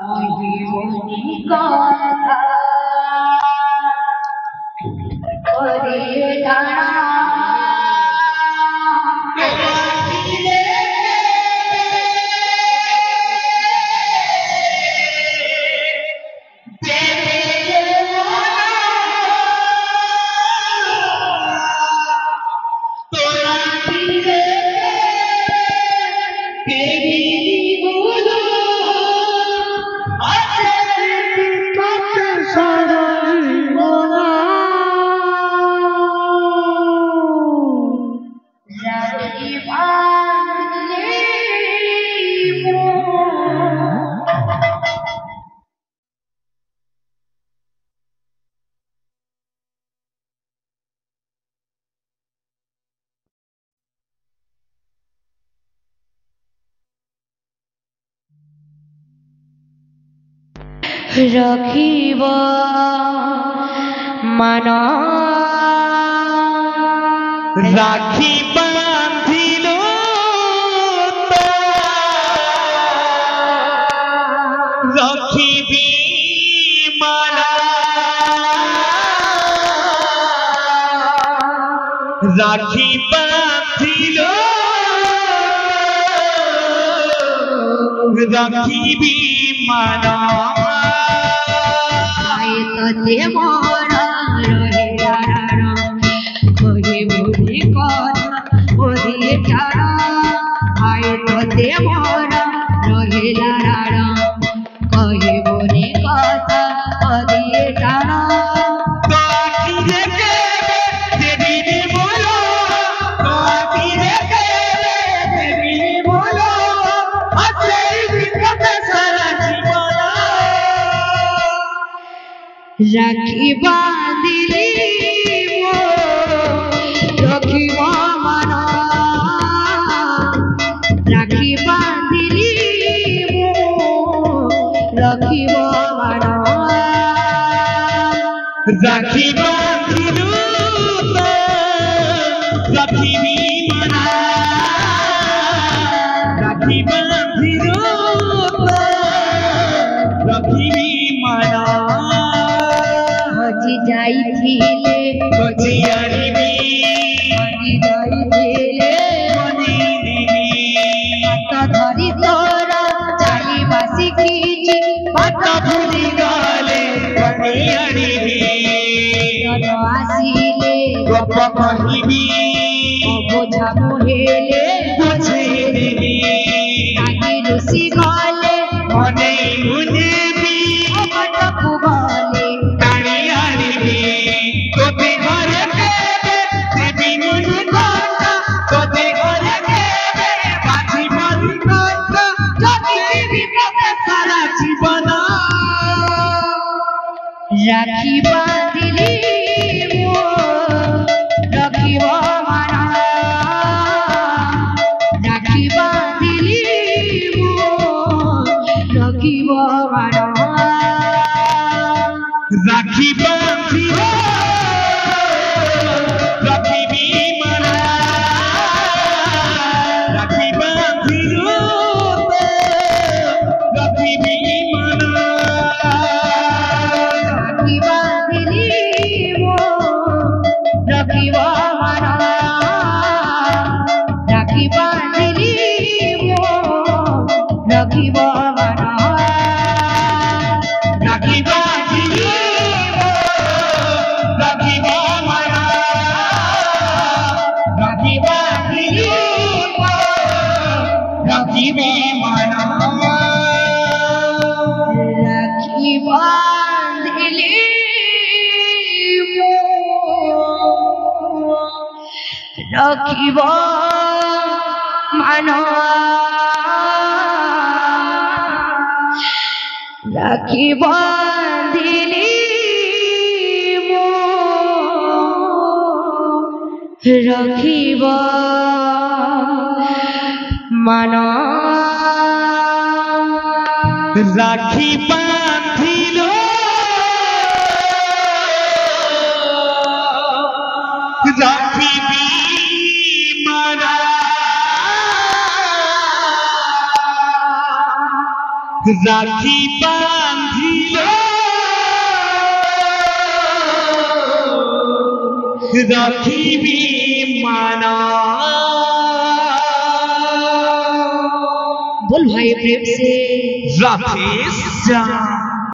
জীবনী কথা করে টানা রাখিব মান রাখি বাঁধিল রাখিবি মালা রাখি বাঁধিল রাখিবি মালা ততে মরা রহে রারা ঘরে বলে কথা ওরে যারা আয় ততে মরা রহে রারা কহে বলে কথা ওরে যারা রাখি বাঁধিলি রাখিব মান রাখি বাঁধিলি রাখিব মান রাখি বাঁধিল রাখিবি মালা রাখি বাঁধিল রাখিবি মালা হজি যাইছিলে হজি আনিবি হজি যাইছিলে হজি দিবি হাত ধরি তোরা চালিবা শিখিছি হাত ভুলি গলে হজি আনিবি আসিলে গপ কহিবি বোঝা মুহেলে বুঝিয়ে দিবি আগে রুসি গলে মনে বুঝিবি অবটকু বলে তাড়ি আনিবি তোতে ঘরে দেবে দেবী মনে কথা তোতে ঘরে দেবে বাজি মনে কথা যদি দিবি তোতে সারা জীবন রাখি বাঁধিলি রাখিব মান রাখি বাঁধিলি রাখিব মান রাখি বাঁধিল রাখিবি মালা রাখি বাঁধিল রাখিবি মালা রাখি বাঁধিলি রাখিব মান রাখি বাঁধিলি রাখিব মান রাখি বাঁধিল রাখিব মালা রাখি বাঁধিল রাখিবি মালা রাখি বাঁধিলি রাখিব মান রাখি বাঁধিলি রাখিব মান রাখি বাঁধিল রাখিবি মালা রাখি বাঁধিল রাখিবি মানা। बोल भाई प्रेम से राधे श्याम।